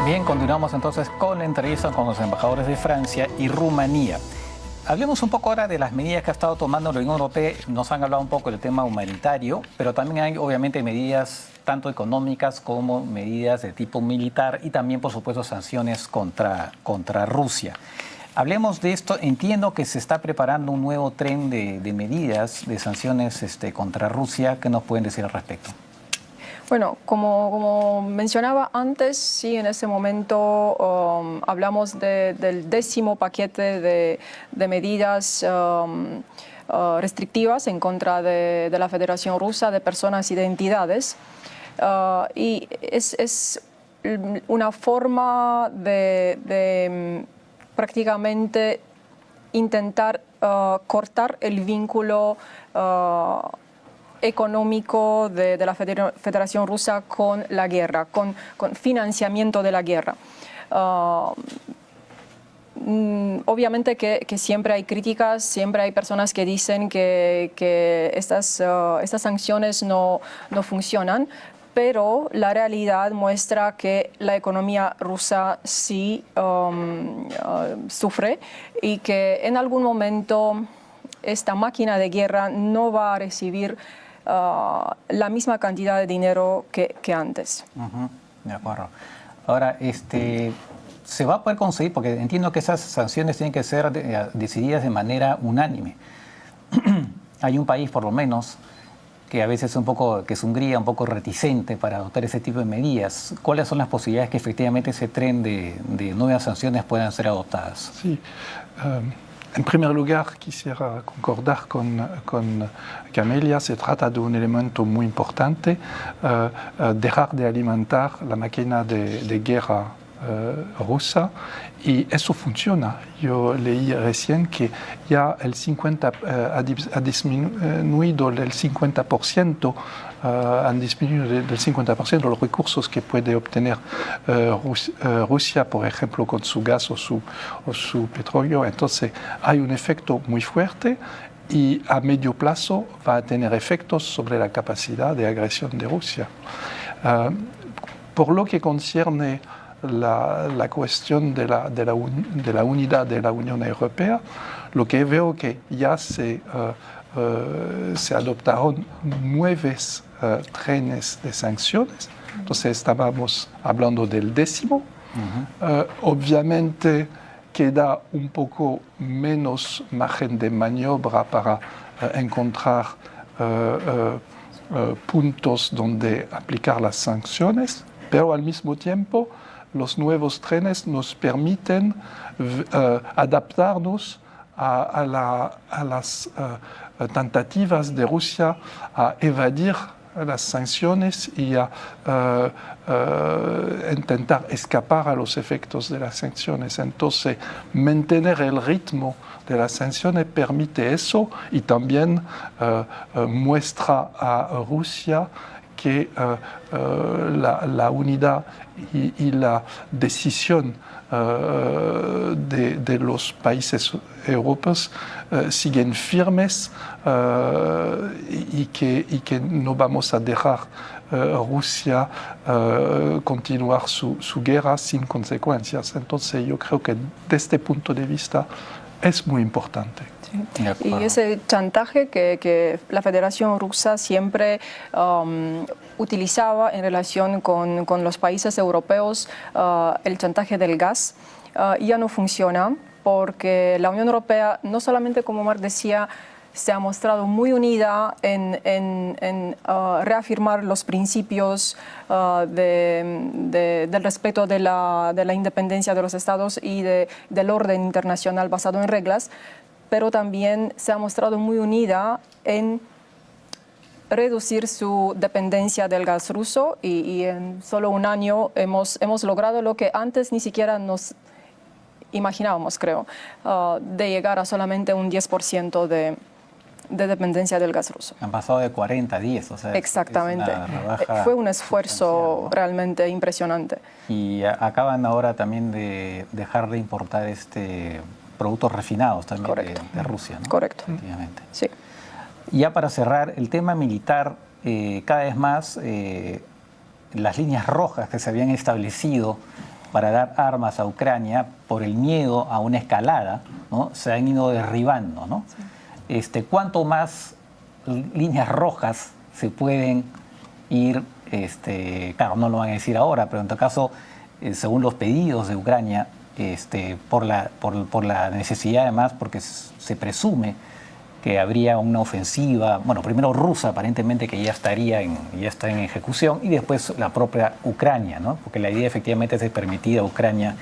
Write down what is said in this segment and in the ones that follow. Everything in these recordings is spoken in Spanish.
Bien, continuamos entonces con la entrevista con los embajadores de Francia y Rumanía. Hablemos un poco ahora de las medidas que ha estado tomando la Unión Europea. Nos han hablado un poco del tema humanitario, pero también hay obviamente medidas tanto económicas como medidas de tipo militar y también, por supuesto, sanciones contra Rusia. Hablemos de esto. Entiendo que se está preparando un nuevo tren de medidas, de sanciones contra Rusia. ¿Qué nos pueden decir al respecto? Bueno, como mencionaba antes, sí, en ese momento hablamos del 10º paquete de medidas restrictivas en contra de la Federación Rusa, de personas y de entidades. Y es una forma de prácticamente intentar cortar el vínculo económico de la Federación Rusa con la guerra, con financiamiento de la guerra. Obviamente que siempre hay críticas, siempre hay personas que dicen que estas sanciones no funcionan, pero la realidad muestra que la economía rusa sí sufre y que en algún momento esta máquina de guerra no va a recibir la misma cantidad de dinero que antes. De acuerdo. Ahora, ¿se va a poder conseguir? Porque entiendo que esas sanciones tienen que ser decididas de manera unánime. Hay un país, por lo menos, que a veces que es Hungría, un poco reticente para adoptar ese tipo de medidas. ¿Cuáles son las posibilidades que efectivamente ese tren de nuevas sanciones puedan ser adoptadas? Sí. En primer lugar, quisiera concordar con Camelia. Se trata de un elemento muy importante, dejar de alimentar la máquina de guerra rusa, y eso funciona. Yo leí recién que ya ha disminuido el 50%, han disminuido del 50% los recursos que puede obtener Rusia, por ejemplo, con su gas o su petróleo. Entonces hay un efecto muy fuerte y a medio plazo va a tener efectos sobre la capacidad de agresión de Rusia. Por lo que concierne la cuestión de la unidad de la Unión Europea, lo que veo que ya se adoptaron 9 trenes de sanciones. Entonces estábamos hablando del 10º. Obviamente queda un poco menos margen de maniobra para encontrar puntos donde aplicar las sanciones, pero al mismo tiempo los nuevos trenes nos permiten adaptarnos a las tentativas de Rusia a evadir las sanciones y a intentar escapar a los efectos de las sanciones. Entonces, mantener el ritmo de las sanciones permite eso y también muestra a Rusia que la unidad y la decisión de los países europeos siguen firmes y que no vamos a dejar Rusia continuar su guerra sin consecuencias. Entonces yo creo que desde este punto de vista es muy importante. Sí. Y ese chantaje que la Federación Rusa siempre utilizaba en relación con los países europeos, el chantaje del gas, ya no funciona, porque la Unión Europea, no solamente, como Mar decía, se ha mostrado muy unida en reafirmar los principios del respeto de la independencia de los estados y del orden internacional basado en reglas, pero también se ha mostrado muy unida en reducir su dependencia del gas ruso y en solo un año hemos logrado lo que antes ni siquiera nos imaginábamos, creo, de llegar a solamente un 10% de dependencia del gas ruso. Han pasado de 40 a 10, o sea, exactamente. Fue un esfuerzo realmente impresionante. Y acaban ahora también de dejar de importar productos refinados también de Rusia, ¿no? Correcto. Efectivamente. Sí. Ya para cerrar, el tema militar, cada vez más las líneas rojas que se habían establecido para dar armas a Ucrania por el miedo a una escalada, ¿no? Se han ido derribando, ¿no? Sí. ¿Cuánto más líneas rojas se pueden ir? Claro, no lo van a decir ahora, pero en todo caso, según los pedidos de Ucrania, por la necesidad además, porque se presume que habría una ofensiva, bueno, primero rusa aparentemente, que ya está en ejecución, y después la propia Ucrania, ¿no? Porque la idea efectivamente es de permitir a Ucrania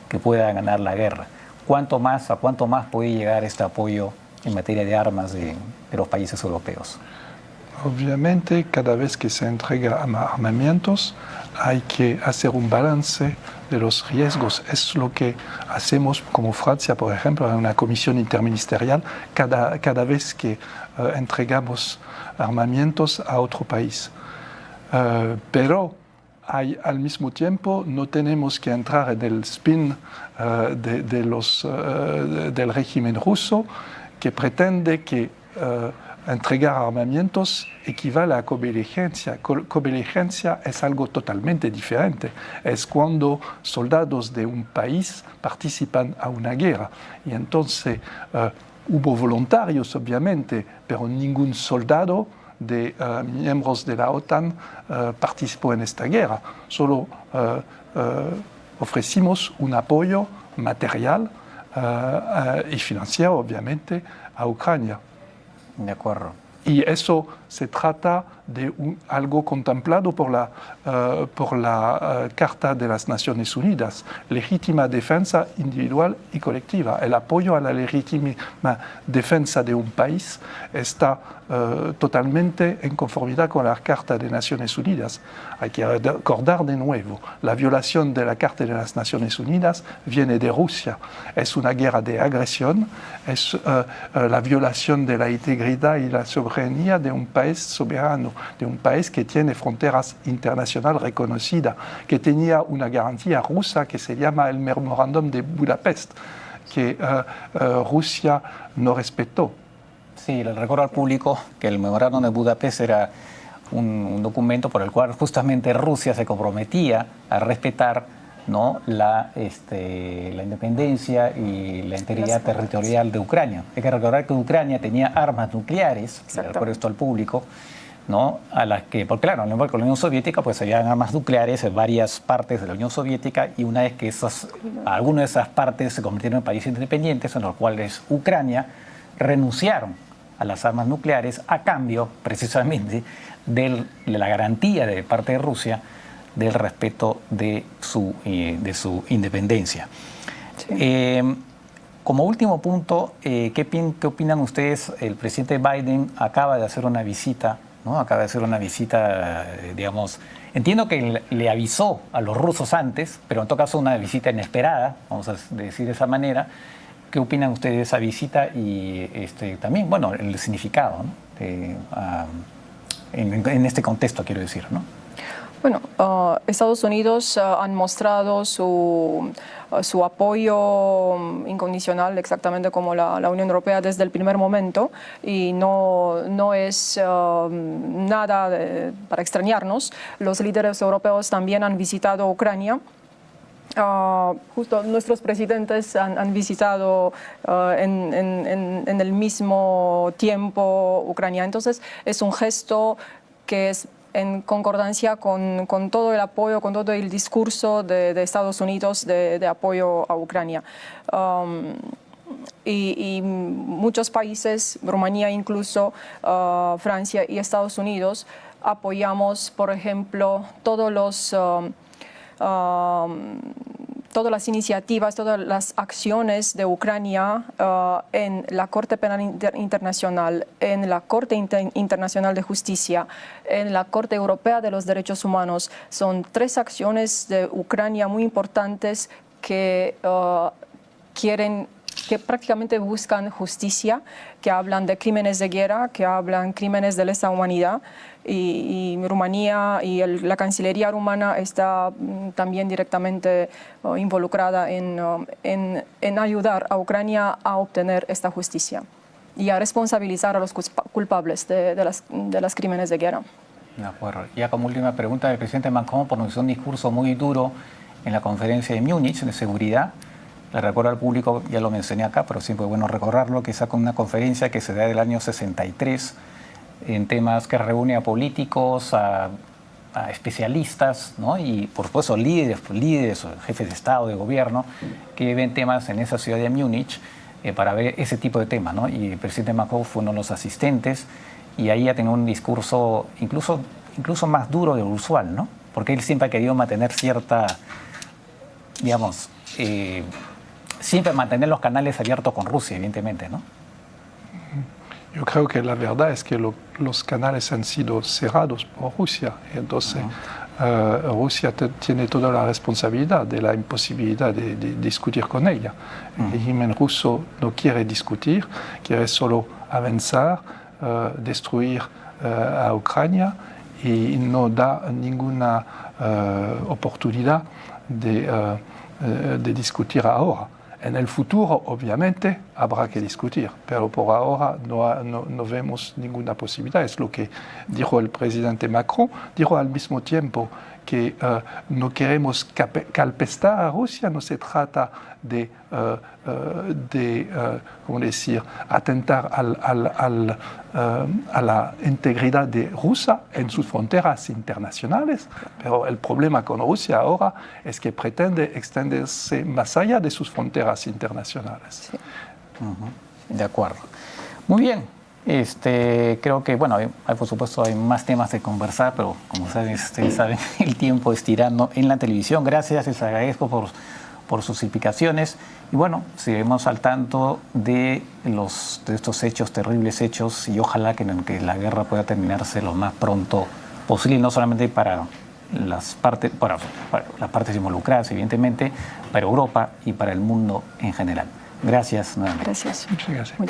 que pueda ganar la guerra. ¿A cuánto más puede llegar este apoyo en materia de armas de los países europeos? Obviamente, cada vez que se entrega armamentos, hay que hacer un balance de los riesgos. Es lo que hacemos como Francia, por ejemplo, en una comisión interministerial, cada vez que entregamos armamentos a otro país. Pero al mismo tiempo no tenemos que entrar en el spin del régimen ruso, que pretende que entregar armamentos equivale a cobeligencia. Cobeligencia es algo totalmente diferente. Es cuando soldados de un país participan a una guerra. Y entonces hubo voluntarios, obviamente, pero ningún soldado de miembros de la OTAN participó en esta guerra. Solo ofrecimos un apoyo material y financiero, obviamente, a Ucrania. De acuerdo. Y eso se trata de algo contemplado por la Carta de las Naciones Unidas, legítima defensa individual y colectiva. El apoyo a la legítima defensa de un país está totalmente en conformidad con la Carta de Naciones Unidas. Hay que recordar de nuevo, la violación de la Carta de las Naciones Unidas viene de Rusia. Es una guerra de agresión, es la violación de la integridad y la soberanía de un país soberano, de un país que tiene fronteras internacionales reconocidas, que tenía una garantía rusa que se llama el Memorándum de Budapest, que Rusia no respetó. Sí, le recuerdo al público que el Memorándum de Budapest era un documento por el cual justamente Rusia se comprometía a respetar, ¿no?, la independencia y la integridad territorial de Ucrania. Hay que recordar que Ucrania tenía armas nucleares, le recuerdo esto al público, ¿no?, a las que, porque claro, al igual que la Unión Soviética, pues había armas nucleares en varias partes de la Unión Soviética, y una vez que algunas de esas partes se convirtieron en países independientes, en los cuales Ucrania renunciaron a las armas nucleares a cambio precisamente de la garantía de parte de Rusia del respeto de su independencia. Sí. Como último punto, ¿qué opinan ustedes? El presidente Biden acaba de hacer una visita, ¿no? Acaba de hacer una visita, digamos, entiendo que le avisó a los rusos antes, pero en todo caso una visita inesperada, vamos a decir de esa manera. ¿Qué opinan ustedes de esa visita y también, bueno, el significado, ¿no?, en este contexto, quiero decir, ¿no? Bueno, Estados Unidos han mostrado su apoyo incondicional, exactamente como la Unión Europea, desde el primer momento, y no es nada para extrañarnos. Los líderes europeos también han visitado Ucrania. Justo nuestros presidentes han visitado en el mismo tiempo Ucrania. Entonces es un gesto que es en concordancia con todo el apoyo, con todo el discurso de Estados Unidos de apoyo a Ucrania. Y muchos países, Rumanía incluso, Francia y Estados Unidos, apoyamos, por ejemplo, todas las iniciativas, todas las acciones de Ucrania en la Corte Penal Internacional, en la Corte Internacional de Justicia, en la Corte Europea de los Derechos Humanos. Son 3 acciones de Ucrania muy importantes que que prácticamente buscan justicia, que hablan de crímenes de guerra, que hablan crímenes de lesa humanidad. Y Rumanía y la Cancillería rumana está también directamente involucrada en ayudar a Ucrania a obtener esta justicia y a responsabilizar a los culpables de los crímenes de guerra. De acuerdo. Ya como última pregunta, el presidente Macron pronunció un discurso muy duro en la conferencia de Múnich de seguridad. Le recuerdo al público, ya lo mencioné acá, pero siempre es bueno recordarlo, que es una conferencia que se da del año 63 en temas que reúne a políticos, a especialistas, ¿no? Y por supuesto líderes, jefes de Estado, de gobierno, que ven temas en esa ciudad de Múnich para ver ese tipo de temas, ¿no? Y el presidente Macron fue uno de los asistentes y ahí ha tenido un discurso incluso más duro de lo usual, ¿no? Porque él siempre ha querido mantener cierta, digamos, siempre mantener los canales abiertos con Rusia, evidentemente, ¿no? Yo creo que la verdad es que los canales han sido cerrados por Rusia. Entonces, Rusia tiene toda la responsabilidad de la imposibilidad de discutir con ella. El régimen ruso no quiere discutir, quiere solo avanzar, destruir a Ucrania y no da ninguna oportunidad de discutir ahora. En el futuro, obviamente, habrá que discutir, pero por ahora no vemos ninguna posibilidad. Es lo que dijo el presidente Macron. Dijo al mismo tiempo que no queremos calpestar a Rusia, no se trata de ¿cómo decir?, atentar a la integridad de Rusia en sus fronteras internacionales, pero el problema con Rusia ahora es que pretende extenderse más allá de sus fronteras internacionales. Sí. De acuerdo. Muy bien. Creo que, bueno, por supuesto hay más temas de conversar, pero como ustedes saben, el tiempo es tirano en la televisión. Gracias, les agradezco por sus explicaciones. Y bueno, seguiremos al tanto de estos hechos, terribles hechos, y ojalá que la guerra pueda terminarse lo más pronto posible, no solamente para las partes involucradas, evidentemente, para Europa y para el mundo en general. Gracias nuevamente. Gracias. Muchas gracias.